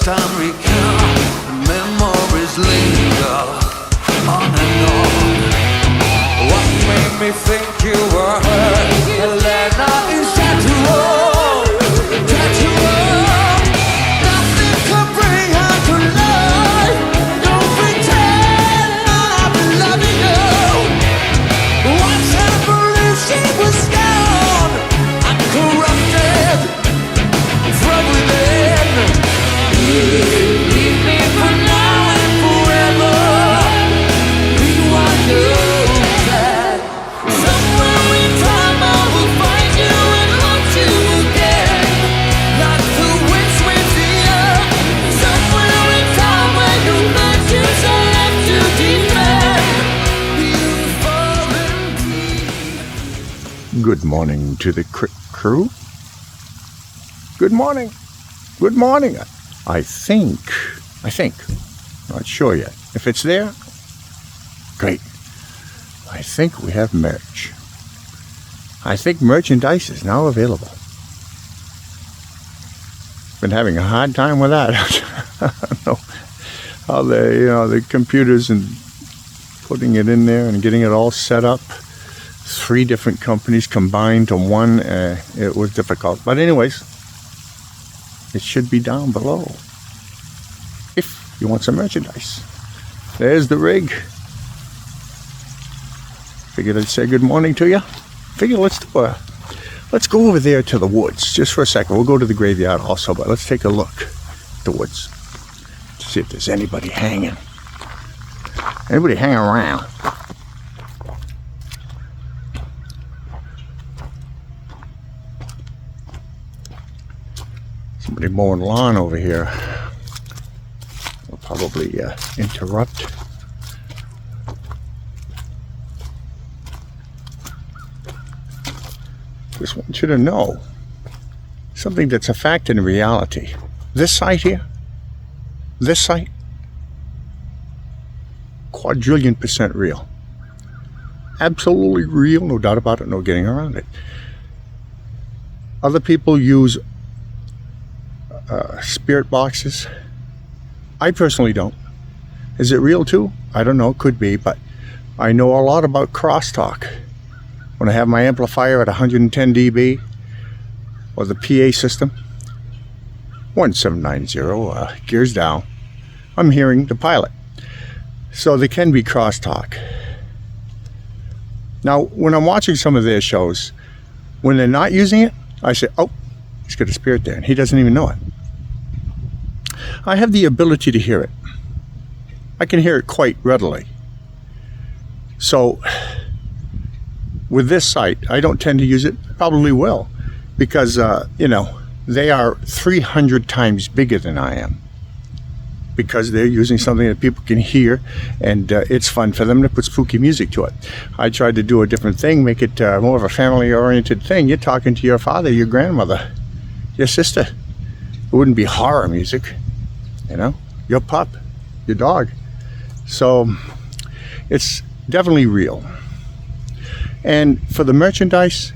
time recount, memories linger on and on. What made me think you were her? Helena is tattooed, tattooed. Nothing could bring her to life. Don't pretend I've been loving you. What's happened if she was gone? I'm corrupted from within. Leave me for now and forever. Rewind you. Somewhere in time I will find you and haunt you again. Like the winds with the earth. Somewhere in time when your virtues are left to defend. You fall in peace. Good morning to the Crypt crew. Good morning. Good morning. I think, not sure yet. If it's there, great. I think we have merch. I think merchandise is now available. Been having a hard time with that. I don't know how the computers and putting it in there and getting it all set up. 3 different companies combined to one. It was difficult. But anyways, it should be down below if you want some merchandise. There's the rig. Figured I'd say good morning to you. Figure let's go over there to the woods just for a second. We'll go to the graveyard also, but let's take a look at the woods to see if there's anybody hanging. Anybody hanging around? Somebody mowing lawn over here. We'll probably interrupt. Just want you to know something that's a fact in reality. This site here, this site, quadrillion% real. Absolutely real, no doubt about it, no getting around it. Other people use spirit boxes. I personally don't. Is it real too? I don't know, could be, but I know a lot about crosstalk. When I have my amplifier at 110 dB or the PA system, 1790, gears down, I'm hearing the pilot. So there can be crosstalk. Now, when I'm watching some of their shows, when they're not using it, I say, oh, he's got a spirit there, and he doesn't even know it. I have the ability to hear it. I can hear it quite readily. So, with this site, I don't tend to use it. Probably will, because they are 300 times bigger than I am, because they're using something that people can hear, and it's fun for them to put spooky music to it. I tried to do a different thing, make it more of a family-oriented thing. You're talking to your father, your grandmother, your sister. It wouldn't be horror music, your pup, your dog. So it's definitely real. And for the merchandise,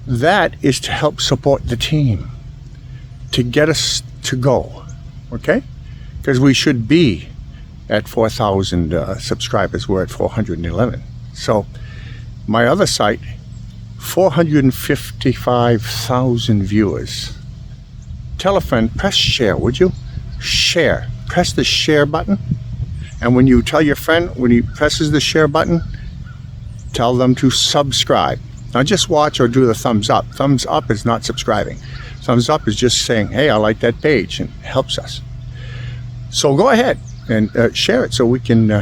that is to help support the team, to get us to go, okay? Because we should be at 4,000 subscribers. We're at 411. So my other site, 455,000 viewers. Tell a friend, press share, would you? Share. Press the share button. And when you tell your friend, when he presses the share button, tell them to subscribe. Now just watch or do the thumbs up. Thumbs up is not subscribing. Thumbs up is just saying, hey, I like that page, and it helps us. So go ahead and share it so we can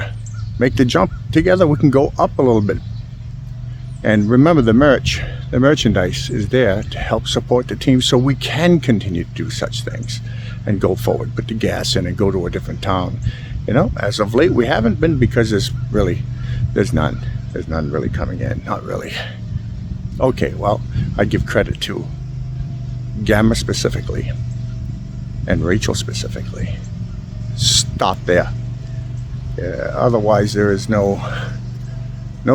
make the jump together. We can go up a little bit. And remember, the merchandise is there to help support the team so we can continue to do such things and go forward, put the gas in and go to a different town. As of late, we haven't been, because there's none really coming in, not really. Okay, well, I give credit to Gamma specifically and Rachel specifically. Stop there. Otherwise, there is no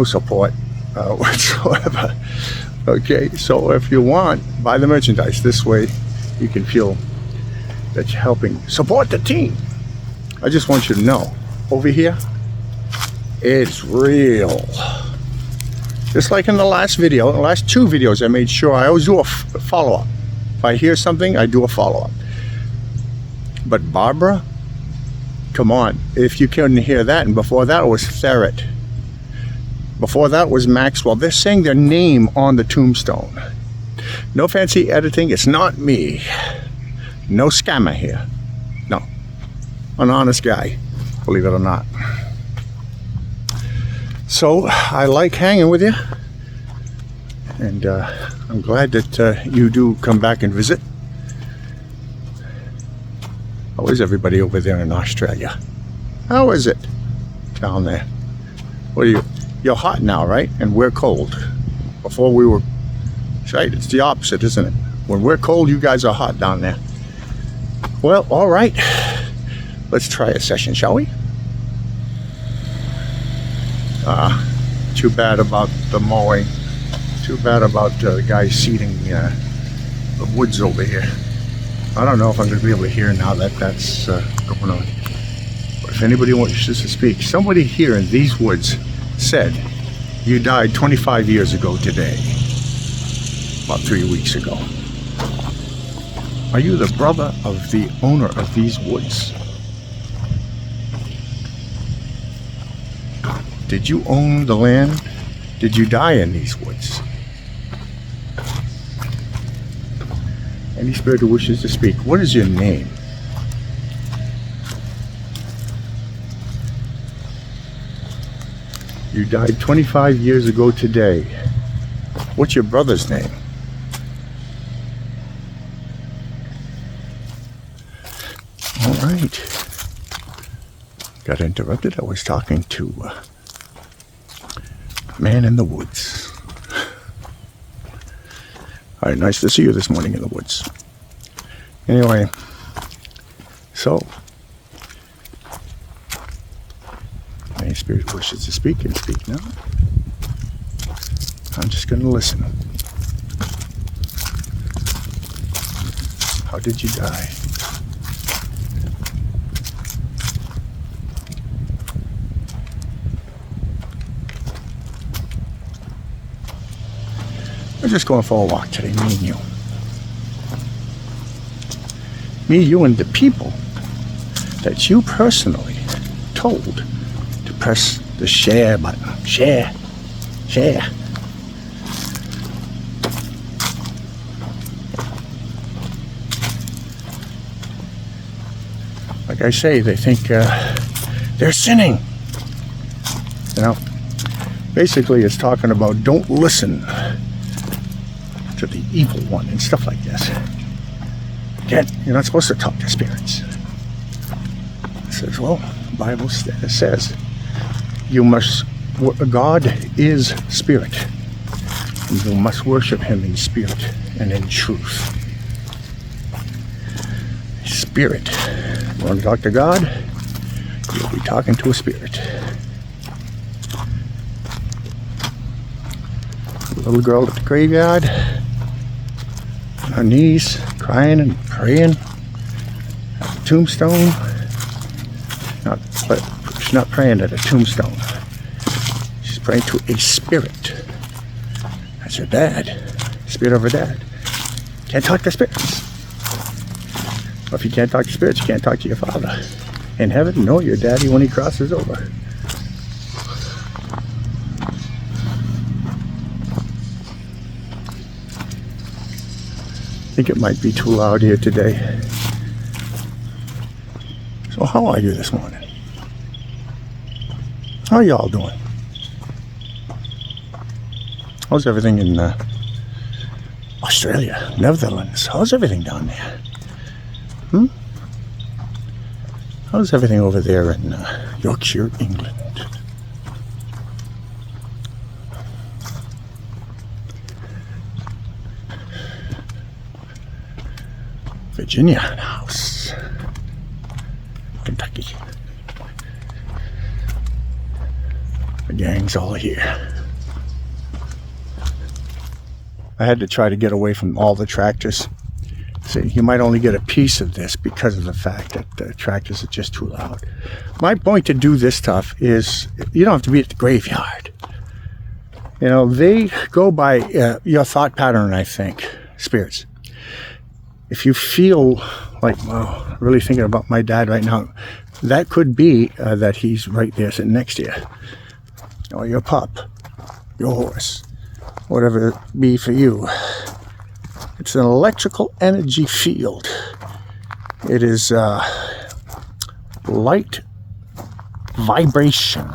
support whatsoever. Okay, so if you want, buy the merchandise. This way, you can feel that you're helping support the team. I just want you to know, over here, it's real. Just like in the last video, the last 2 videos, I made sure I always do a follow-up. If I hear something, I do a follow-up. But Barbara, come on, if you couldn't hear that, and before that was Ferret. Before that was Maxwell. They're saying their name on the tombstone. No fancy editing, it's not me. No scammer here. No. An honest guy, believe it or not. So, I like hanging with you. And I'm glad that you do come back and visit. How is everybody over there in Australia? How is it down there? What are you? You're hot now, right? And we're cold. Before we were... Right, it's the opposite, isn't it? When we're cold, you guys are hot down there. Well, all right. Let's try a session, shall we? Too bad about the mowing. Too bad about the guy seeding the woods over here. I don't know if I'm going to be able to hear now that that's going on. But if anybody wishes to speak, somebody here in these woods said you died 25 years ago today. About 3 weeks ago. Are you the brother of the owner of these woods? Did you own the land? Did you die in these woods? Any spirit who wishes to speak, what is your name? You died 25 years ago today. What's your brother's name? All right. Got interrupted. I was talking to a man in the woods. All right, nice to see you this morning in the woods. Anyway, so any spirit wishes to speak can speak now. I'm just going to listen. How did you die? We're just going for a walk today, me and you. Me, you, and the people that you personally told to press the share button. Share. Share. Like I say, they think they're sinning. You know, basically it's talking about don't listen to the evil one and stuff like this. You're not supposed to talk to spirits. It says, well, the Bible says God is spirit. And you must worship him in spirit and in truth. Spirit. You want to talk to God? You'll be talking to a spirit. The little girl at the graveyard, on her knees, crying and praying at the tombstone. She's not praying at a tombstone. She's praying to a spirit. That's her dad. Spirit of her dad. Can't talk to spirits. Well, if you can't talk to spirits, you can't talk to your father. In heaven, know your daddy when he crosses over. I think it might be too loud here today. So how are you this morning? How are y'all doing? How's everything in Australia, Netherlands? How's everything down there? How's everything over there in Yorkshire, England? Virginia house. Kentucky. The gang's all here. I had to try to get away from all the tractors. See, you might only get a piece of this because of the fact that the tractors are just too loud. My point to do this stuff is you don't have to be at the graveyard. You know, they go by your thought pattern, I think, spirits. If you feel like, wow, really thinking about my dad right now, that could be that he's right there sitting next to you. Or your pup, your horse, whatever it be for you. It's an electrical energy field. It is light vibration.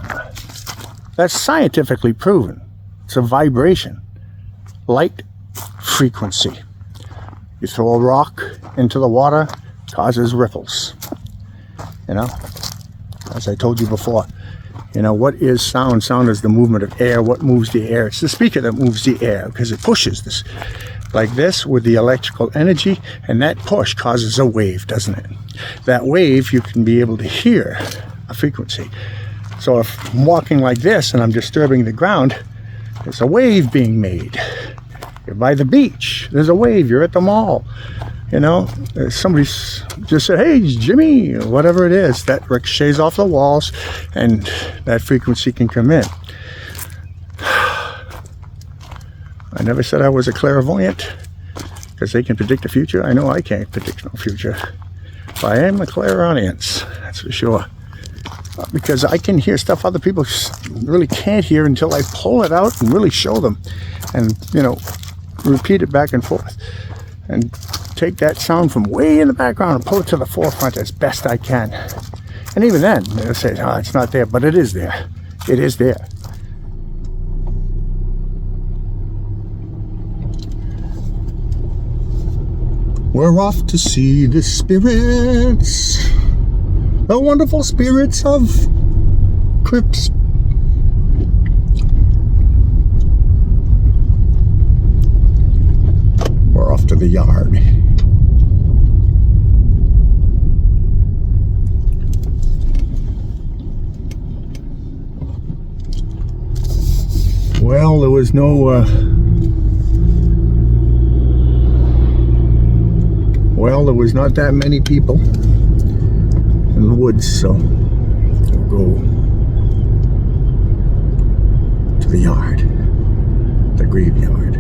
That's scientifically proven. It's a vibration. Light frequency. You throw a rock into the water, causes ripples. You know, as I told you before, you know, what is sound? Sound is the movement of air. What moves the air? It's the speaker that moves the air because it pushes this. Like this with the electrical energy, and that push causes a wave, doesn't it? That wave, you can be able to hear a frequency. So if I'm walking like this and I'm disturbing the ground, there's a wave being made. You're by the beach, there's a wave. You're at the mall, you know, somebody's just said, hey, it's Jimmy, or whatever it is, that ricochets off the walls and that frequency can come in. I never said I was a clairvoyant because they can predict the future. I know I can't predict no future. But I am a clairaudience, that's for sure. Because I can hear stuff other people really can't hear until I pull it out and really show them. And, you know, repeat it back and forth. And take that sound from way in the background and pull it to the forefront as best I can. And even then, they'll say, oh, it's not there. But it is there. It is there. We're off to see the spirits, the wonderful spirits of Crypts. We're off to the yard. Well, there was no well, there was not that many people in the woods, so we'll go to the yard, the graveyard.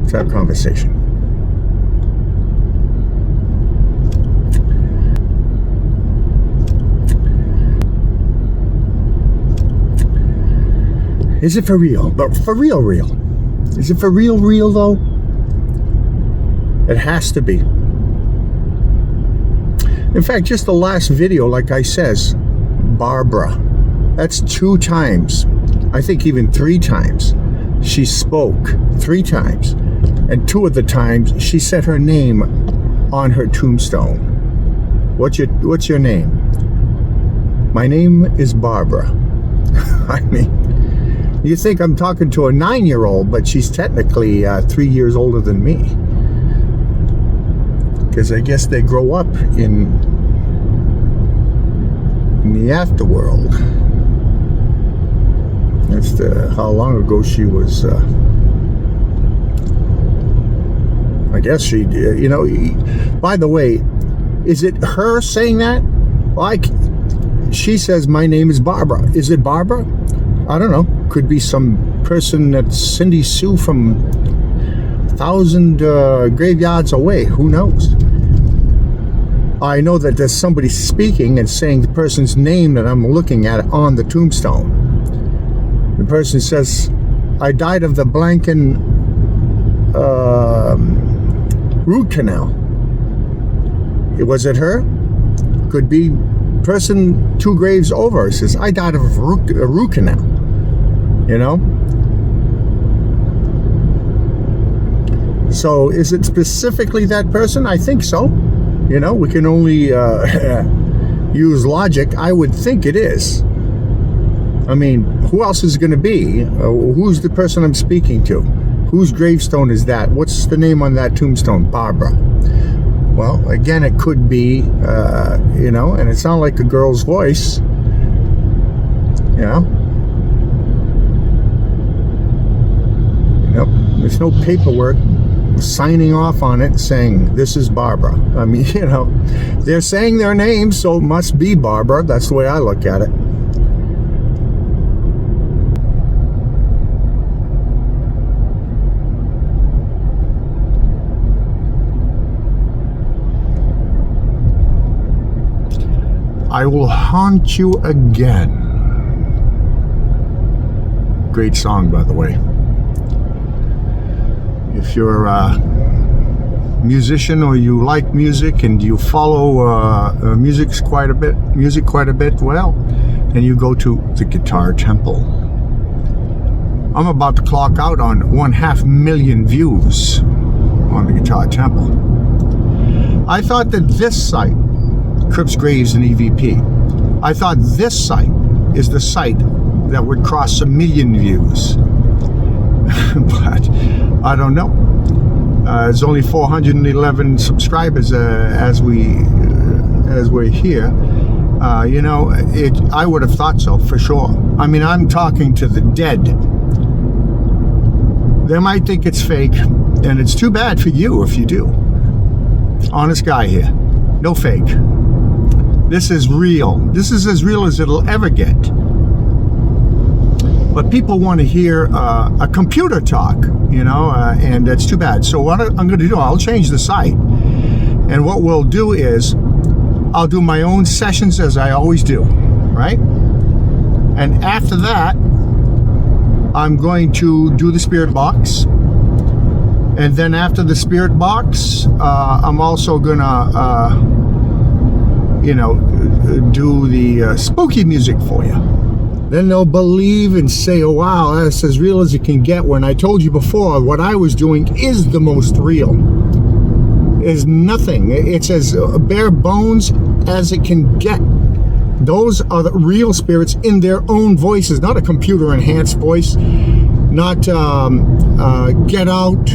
Let's have a conversation. Is it for real? But for real, real. Is it for real, real though? It has to be. In fact, just the last video, like I says, Barbara, that's 2 times, I think even 3 times, she spoke 3 times. And 2 of the times, she said her name on her tombstone. What's your name? My name is Barbara. I mean, you think I'm talking to a 9-year-old, but she's technically 3 years older than me. Because I guess they grow up in the afterworld. That's how long ago she was. I guess she, you know. By the way, is it her saying that? Like, she says my name is Barbara. Is it Barbara? I don't know. Could be some person that's Cindy Sue from 1,000 graveyards away. Who knows? I know that there's somebody speaking and saying the person's name that I'm looking at on the tombstone. The person says, I died of the Blanken root canal. Was it her? Could be person 2 graves over says, I died of a root canal. You know? So is it specifically that person? I think so. You know, we can only use logic. I would think it is. I mean, who else is going to be? Who's the person I'm speaking to? Whose gravestone is that? What's the name on that tombstone? Barbara. Well, again, it could be, you know, and it sounds like a girl's voice. You know? Nope, there's no paperwork. signing off on it saying, this is Barbara. I mean, they're saying their name, so it must be Barbara. That's the way I look at it. I will haunt you again. Great song, by the way. If you're a musician or you like music and you follow music quite a bit, well, then you go to the Guitar Temple. I'm about to clock out on 500,000 views on the Guitar Temple. I thought that this site, Crypts Graves and EVP, I thought this site is the site that would cross 1 million views. But I don't know. There's only 411 subscribers as we're here. I would have thought so for sure. I mean, I'm talking to the dead. They might think it's fake, and it's too bad for you if you do. Honest guy here. No fake. This is real. This is as real as it'll ever get. But people want to hear a computer talk, and that's too bad. So what I'm going to do, I'll change the site. And what we'll do is, I'll do my own sessions as I always do, right? And after that, I'm going to do the spirit box. And then after the spirit box, I'm also going to, do the spooky music for you. Then they'll believe and say, oh wow, that's as real as it can get, when I told you before what I was doing is the most real. Is nothing. It's as bare bones as it can get. Those are the real spirits in their own voices, not a computer enhanced voice, not get out,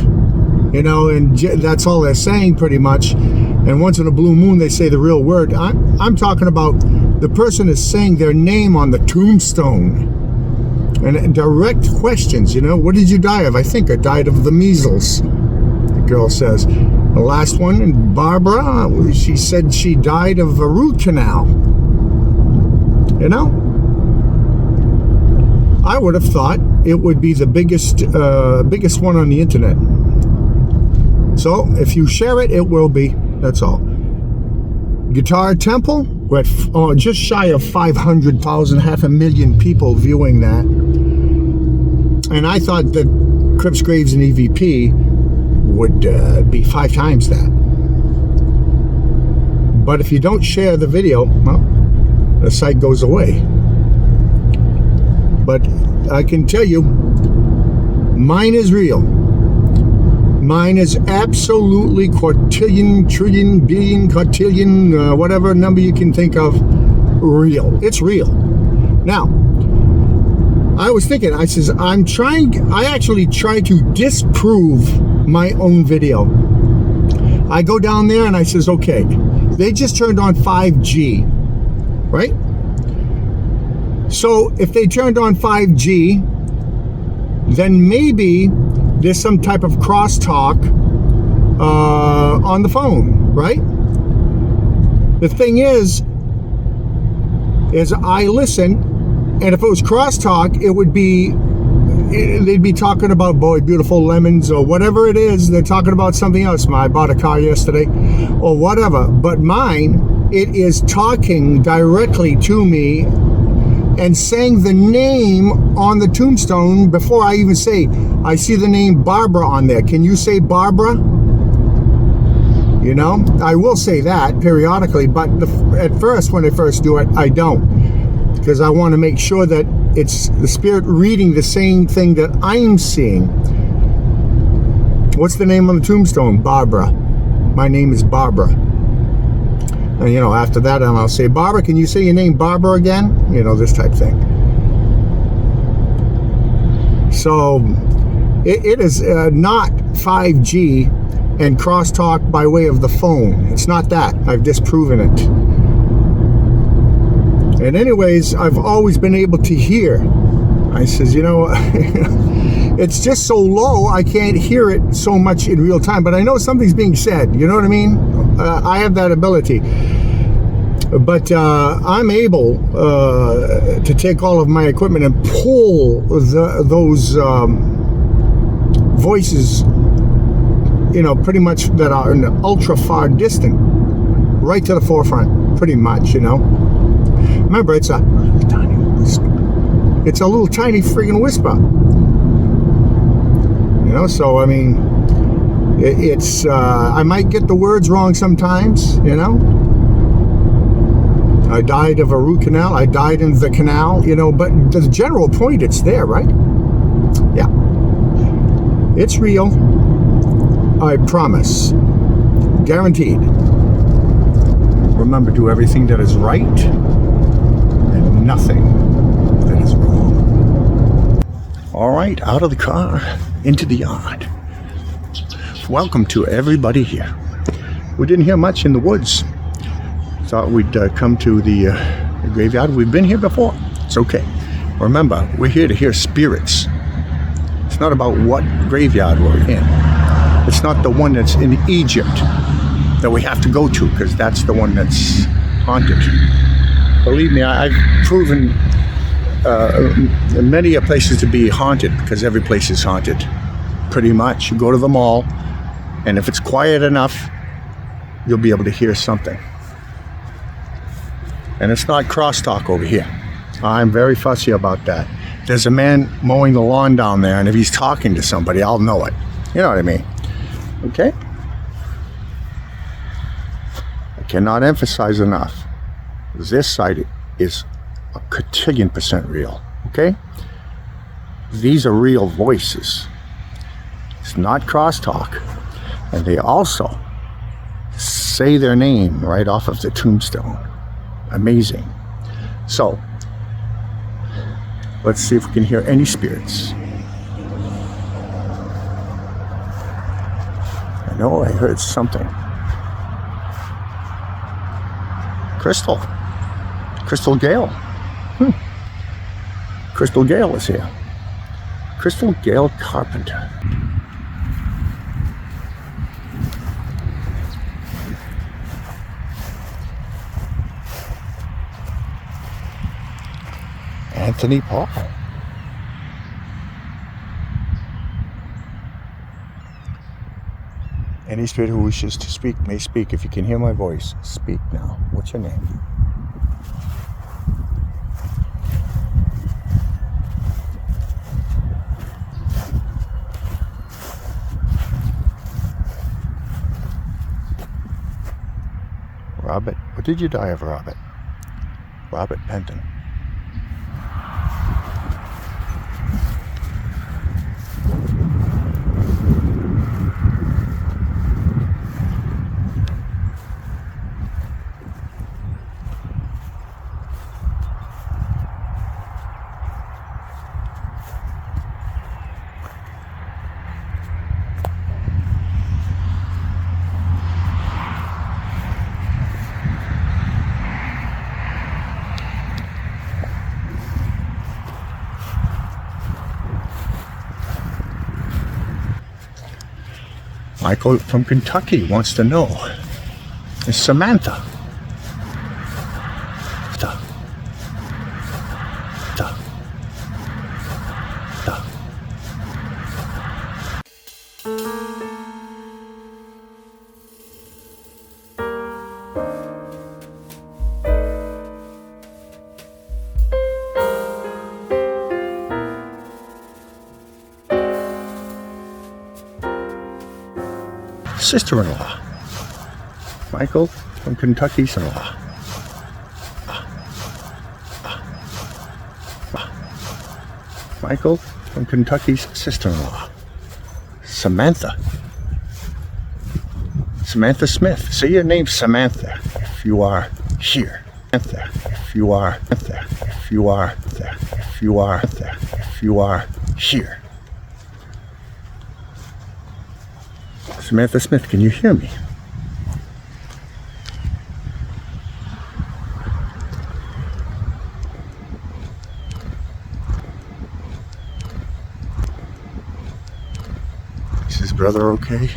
and that's all they're saying pretty much. And once in a blue moon they say the real word. I'm talking about the person is saying their name on the tombstone. And direct questions, what did you die of? I think I died of the measles, the girl says. The last one, and Barbara, she said she died of a root canal. I would have thought it would be the biggest one on the internet. So if you share it, it will be. That's all. Guitar Temple, we're at just shy of 500,000, 500,000 people viewing that. And I thought that Crypts Graves and EVP would be 5 times that. But if you don't share the video, well, the site goes away. But I can tell you, mine is real. Mine is absolutely quadrillion, trillion, billion, quadrillion, whatever number you can think of, real. It's real. Now, I was thinking, I actually try to disprove my own video. I go down there and I says, okay, they just turned on 5G, right? So if they turned on 5G, then maybe there's some type of crosstalk on the phone, right? The thing is I listen, and if it was crosstalk, they'd be talking about Boy Beautiful Lemons or whatever it is. They're talking about something else. I bought a car yesterday or whatever. But mine, it is talking directly to me and saying the name on the tombstone before I even say, I see the name Barbara on there. Can you say Barbara? I will say that periodically, but at first, when I first do it, I don't. Because I want to make sure that it's the spirit reading the same thing that I'm seeing. What's the name on the tombstone? Barbara. My name is Barbara. And after that, I'll say, Barbara, can you say your name Barbara again? This type thing. So it is not 5G and crosstalk by way of the phone. It's not that. I've disproven it. And anyways, I've always been able to hear. I says, it's just so low I can't hear it so much in real time, but I know something's being said. You know what I mean? I have that ability. But I'm able to take all of my equipment and pull those voices, you know, pretty much that are in the ultra far distant, right to the forefront, pretty much, you know. Remember, it's a tiny whisper. It's a little tiny friggin' whisper. You know, so I mean, it's I might get the words wrong sometimes, you know. I died of a root canal. I died in the canal, you know, but the general point, it's there, right? Yeah. It's real. I promise. Guaranteed. Remember, do everything that is right and nothing that is wrong. All right, out of the car, into the yard. Welcome to everybody here. We didn't hear much in the woods. Thought we'd come to the graveyard. We've been here before. It's okay. Remember, we're here to hear spirits. It's not about what graveyard we're in. It's not the one that's in Egypt that we have to go to, because that's the one that's haunted. Believe me, I've proven many places to be haunted, because every place is haunted. Pretty much. You go to the mall, and if it's quiet enough, you'll be able to hear something. And it's not crosstalk over here. I'm very fussy about that. There's a man mowing the lawn down there, and if he's talking to somebody, I'll know it. You know what I mean? Okay? I cannot emphasize enough. This site is a cotillion% real. Okay? These are real voices. It's not crosstalk. And they also say their name right off of the tombstone. Amazing. So, let's see if we can hear any spirits. I know I heard something. Crystal. Crystal Gale. Crystal Gale is here. Crystal Gale Carpenter. Anthony Paul. Any spirit who wishes to speak may speak. If you can hear my voice, speak now. What's your name? Robert. What did you die of, Robert? Robert Penton. Michael from Kentucky wants to know, is Samantha? Sister-in-law. Michael from Kentucky's in-law. Michael from Kentucky's sister-in-law. Samantha. Samantha Smith. Say your name, Samantha, if you are here. Samantha, if you are there. If you are there. If you are there. If you are here. Samantha Smith, can you hear me? brother okay?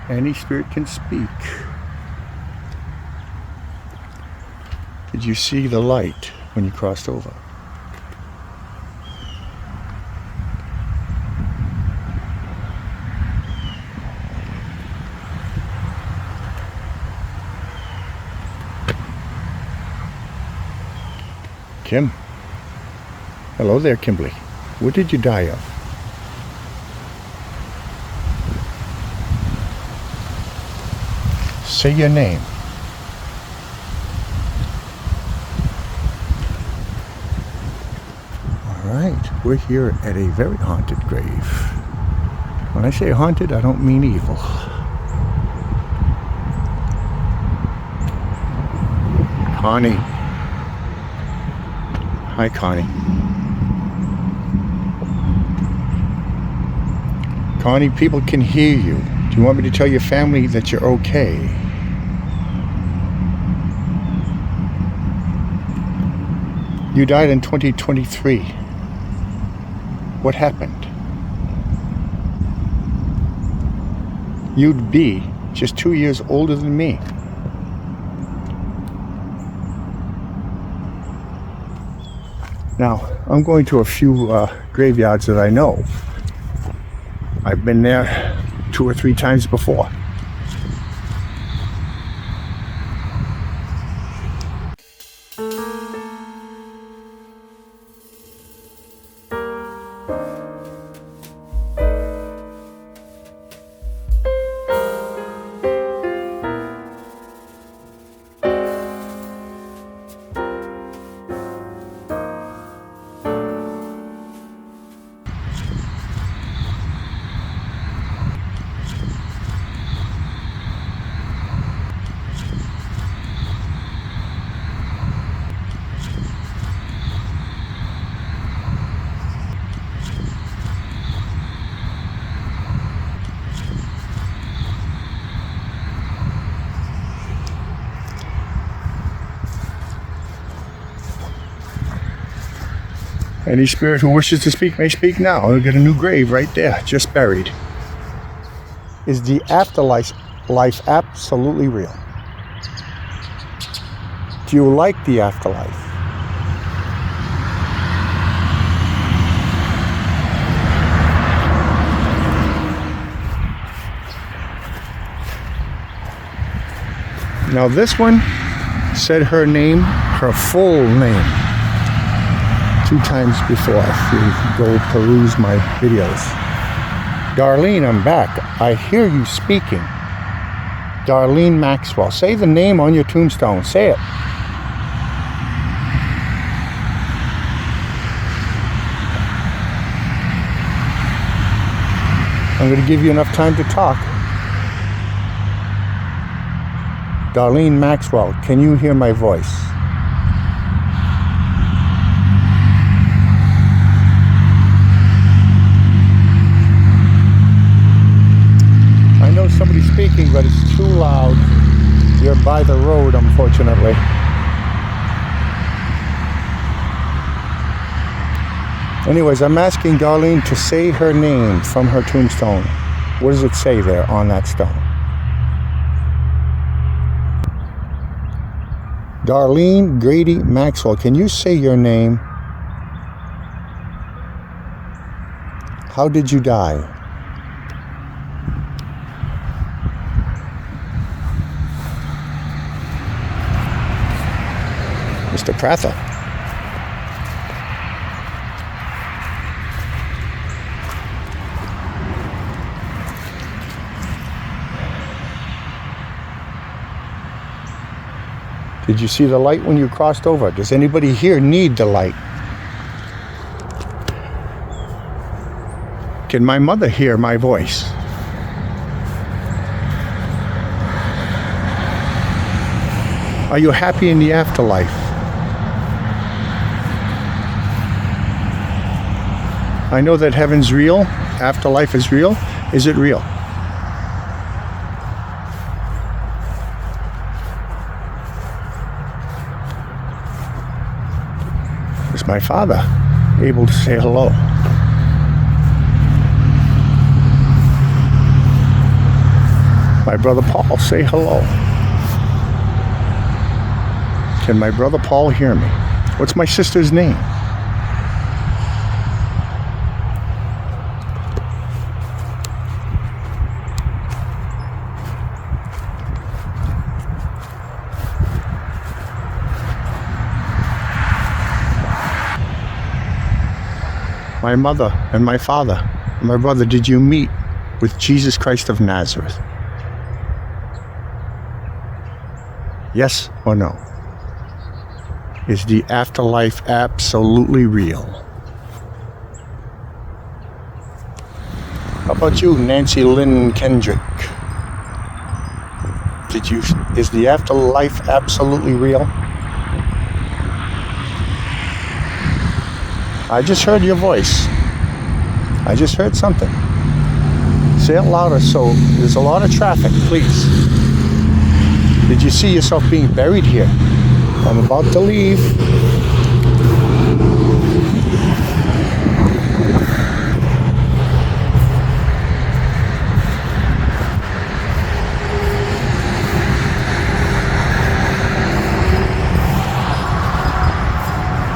Any spirit can speak. Did you see the light when you crossed over? Kim. Hello there, Kimberly. What did you die of? Say your name. All right, we're here at a very haunted grave. When I say haunted, I don't mean evil. Connie. Hi, Connie. Connie, people can hear you. Do you want me to tell your family that you're okay? You died in 2023. What happened? You'd be just 2 years older than me. Now, I'm going to a few graveyards that I know. I've been there 2 or 3 times before. Any spirit who wishes to speak may speak now. We'll get a new grave right there, just buried. Is the afterlife absolutely real? Do you like the afterlife? Now this one said her name, her full name, 2 times before, if you go peruse my videos. Darlene, I'm back. I hear you speaking. Darlene Maxwell. Say the name on your tombstone. Say it. I'm going to give you enough time to talk. Darlene Maxwell, can you hear my voice? I know somebody's speaking, but it's too loud. You're by the road, unfortunately. Anyways, I'm asking Darlene to say her name from her tombstone. What does it say there on that stone? Darlene Grady Maxwell, can you say your name? How did you die? Mr. Prather. Did you see the light when you crossed over? Does anybody here need the light? Can my mother hear my voice? Are you happy in the afterlife? I know that heaven's real, afterlife is real, Is it real? Is my father able to say hello? My brother Paul, say hello. Can my brother Paul hear me? What's my sister's name? My mother and my father and my brother, did you meet with Jesus Christ of Nazareth? Yes or no? Is the afterlife absolutely real? How about you, Nancy Lynn Kendrick? Is the afterlife absolutely real? I just heard your voice. I just heard something. Say it louder so there's a lot of traffic, please. Did you see yourself being buried here? I'm about to leave.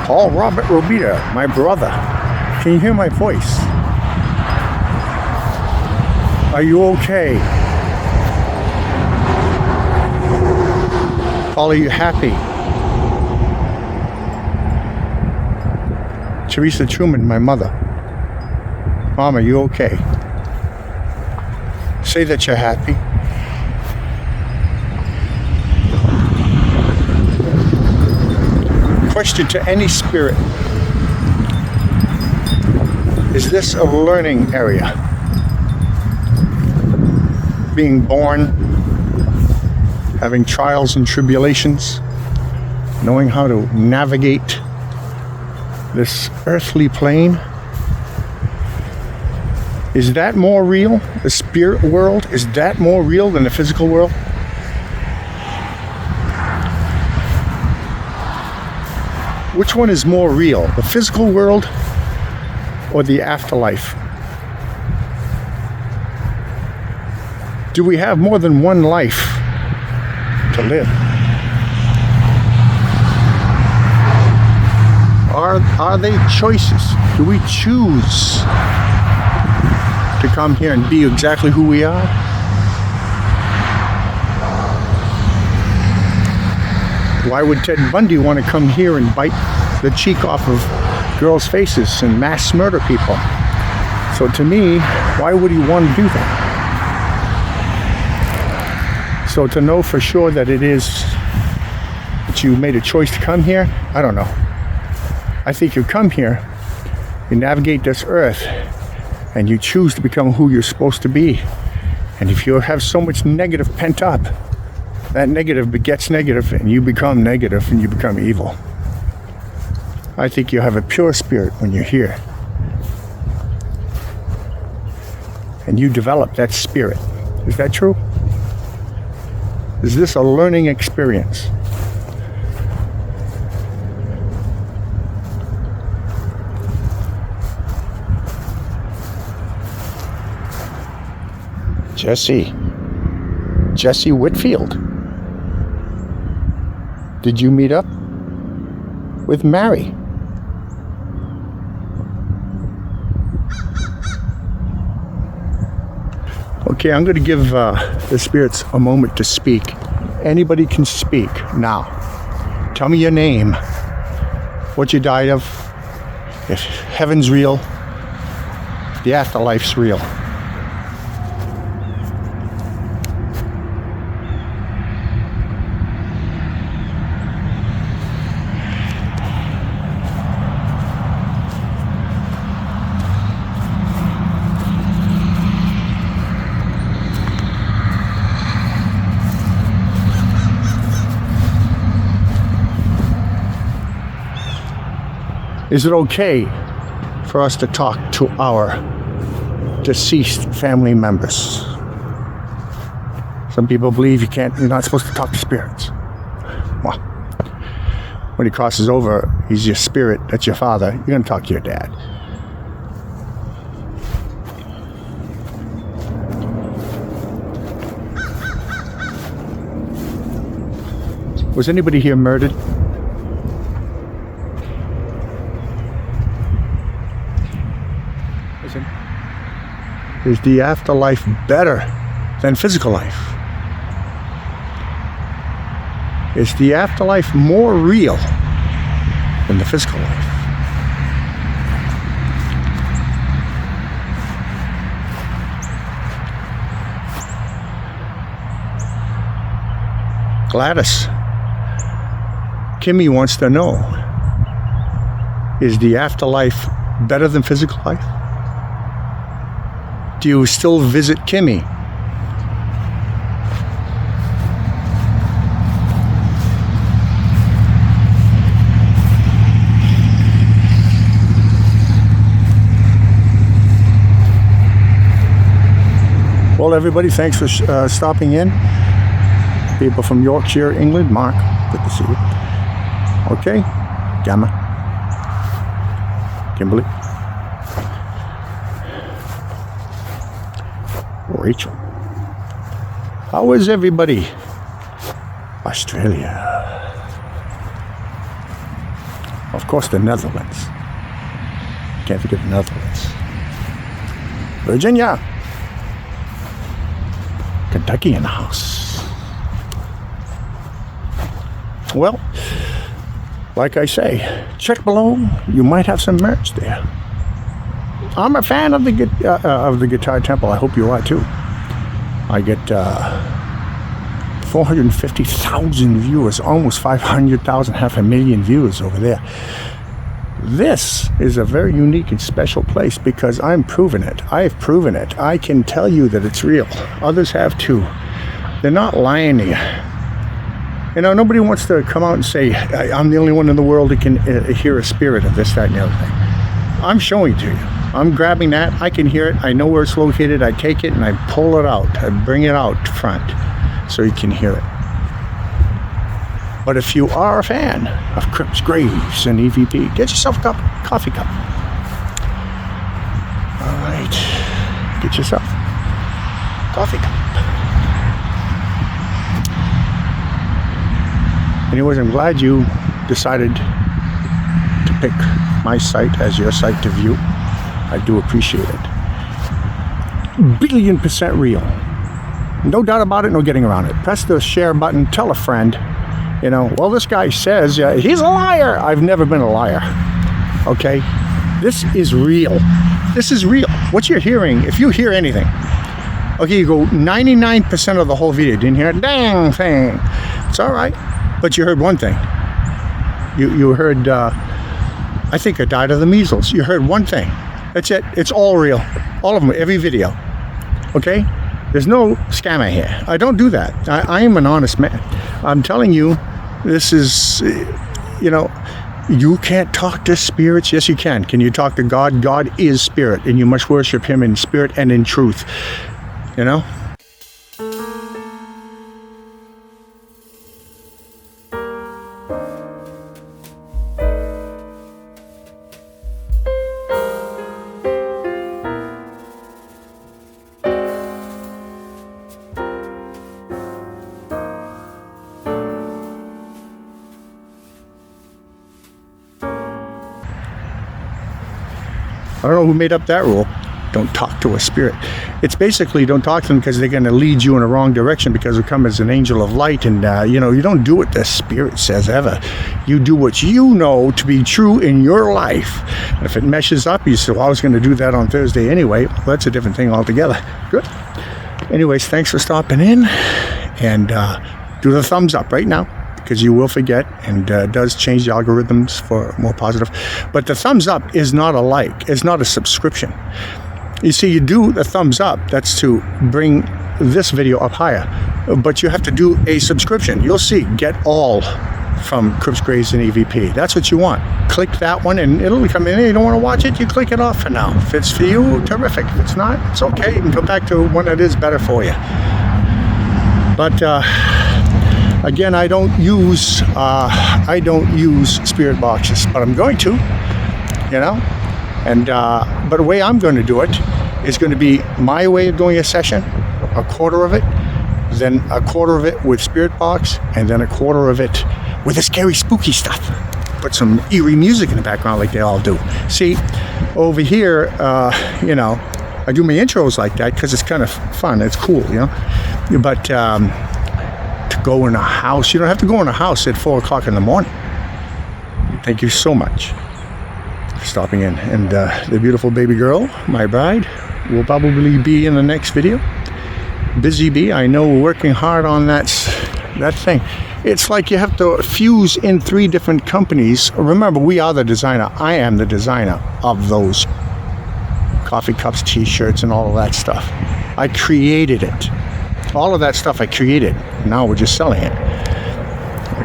Paul Robert Robida, my brother. Can you hear my voice? Are you okay? Paul, are you happy? Teresa Truman, my mother. Mom, are you okay? Say that you're happy. Question to any spirit. Is this a learning area? Being born, having trials and tribulations, knowing how to navigate this earthly plane. Is that more real? The spirit world, is that more real than the physical world? Which one is more real, the physical world or the afterlife? Do we have more than one life to live? Are they choices? Do we choose to come here and be exactly who we are? Why would Ted Bundy want to come here and bite the cheek off of girls' faces and mass murder people? So to me, why would he want to do that? So to know for sure that that you made a choice to come here, I don't know. I think you come here, you navigate this earth, and you choose to become who you're supposed to be. And if you have so much negative pent up, that negative begets negative, and you become negative and you become evil. I think you have a pure spirit when you're here. And you develop that spirit. Is that true? Is this a learning experience? Jesse Whitfield. Did you meet up with Mary? Okay, I'm going to give the spirits a moment to speak. Anybody can speak now. Tell me your name, what you died of, if heaven's real, the afterlife's real. Is it okay for us to talk to our deceased family members. Some people believe you're not supposed to talk to spirits. Well, when he crosses over, he's your spirit, that's your father. You're going to talk to your dad. Was anybody here murdered? Listen. Is the afterlife better than physical life? Is the afterlife more real than the physical life? Gladys, Kimmy wants to know, is the afterlife better than physical life? Do you still visit Kimmy? Well, everybody, thanks for stopping in. People from Yorkshire, England. Mark, good to see you. Okay, Gamma, Kimberly, Rachel. How is everybody? Australia. Of course, the Netherlands. Can't forget the Netherlands. Virginia. Kentucky in the house. Well, like I say, check below. You might have some merch there. I'm a fan of the Guitar Temple. I hope you are too. I get 450,000 viewers, almost 500,000, 500,000 viewers over there. This is a very unique and special place because I'm proving it. I've proven it. I can tell you that it's real. Others have too. They're not lying to you. You know, nobody wants to come out and say, I'm the only one in the world that can hear a spirit of this, that, and the other thing. I'm showing it to you. I'm grabbing that. I can hear it. I know where it's located. I take it and I pull it out. I bring it out front so you can hear it. But if you are a fan of Crypts Graves and EVP, get yourself a coffee cup. All right. Get yourself a coffee cup. Anyways, I'm glad you decided to pick my site as your site to view. I do appreciate it. 1,000,000,000% real. No doubt about it, no getting around it. Press the share button, tell a friend. You know, well, this guy says he's a liar. I've never been a liar. Okay? This is real. This is real. What you're hearing, if you hear anything, okay, you go 99% of the whole video. Didn't hear a dang thing. It's all right. But you heard one thing. You heard, I think I died of the measles. You heard one thing. That's it. It's all real. All of them, every video. Okay? There's no scammer here. I don't do that. I am an honest man. I'm telling you, this is, you know, you can't talk to spirits. Yes, you can. Can you talk to God? God is spirit, and you must worship him in spirit and in truth. You know? I don't know who made up that rule. Don't talk to a spirit. It's basically don't talk to them because they're going to lead you in the wrong direction because they come as an angel of light. And, you know, you don't do what the spirit says ever. You do what you know to be true in your life. And if it meshes up, you say, well, I was going to do that on Thursday anyway. Well, that's a different thing altogether. Good. Anyways, thanks for stopping in. And do the thumbs up right now, because you will forget, and does change the algorithms for more positive. But the thumbs up is not a like, it's not a subscription. You see, you do the thumbs up, that's to bring this video up higher, but you have to do a subscription. You'll see, get all from Crypts Graves and EVP. That's what you want. Click that one and it'll come in. You don't want to watch it, you click it off for now. If it's for you, terrific. If it's not, it's okay. You can go back to one that is better for you. But again, I don't use spirit boxes, but I'm going to, you know. And but the way I'm going to do it is going to be my way of doing a session, a quarter of it, then a quarter of it with spirit box, and then a quarter of it with the scary spooky stuff. Put some eerie music in the background like they all do. See, over here, you know, I do my intros like that because it's kind of fun, it's cool, you know. But to go in a house, you don't have to go in a house at 4 o'clock in the morning. Thank you so much for stopping in. And the beautiful baby girl, my bride, will probably be in the next video. Busy bee, I know, working hard on that thing. It's like you have to fuse in 3 different companies. Remember, we are the designer. I am the designer of those coffee cups, t-shirts, and all of that stuff. I created it. All of that stuff I created. Now we're just selling it.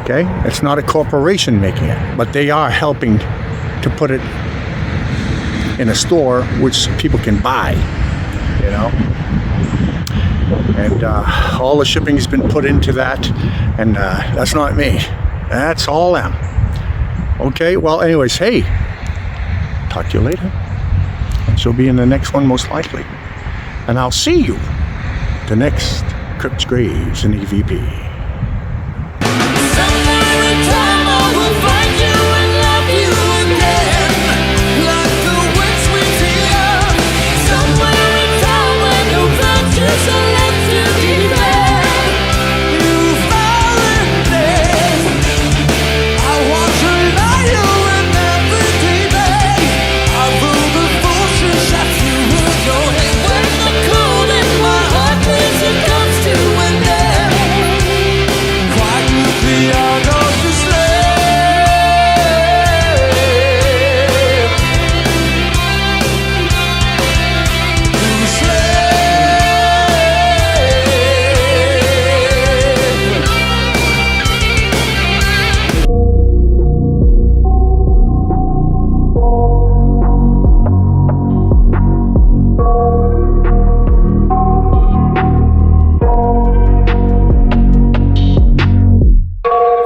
Okay? It's not a corporation making it, but they are helping to put it in a store which people can buy, you know. And all the shipping has been put into that, and that's not me. That's all them. Okay, well, anyways, hey, talk to you later. And she'll be in the next one most likely. And I'll see you the next Crypts Graves and EVP. Somewhere in time I will find you and love you again, like the wind sweeps here. Somewhere in time when your conscience are left to be there, you found it. I want to lie you in every day. I rule the forces that you with your head. When the cold in my heart beats and comes to an end, quietly I know to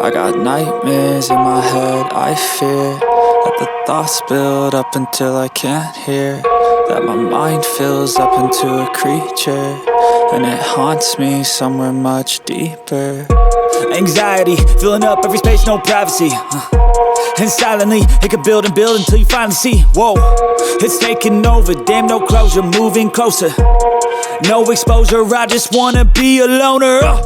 I got nightmares in my head, I fear that the thoughts build up until I can't hear, that my mind fills up into a creature, and it haunts me somewhere much deeper. Anxiety, filling up every space, no privacy. And silently, it could build and build until you finally see. Whoa, it's taking over, damn, no closure, moving closer. No exposure, I just wanna be a loner.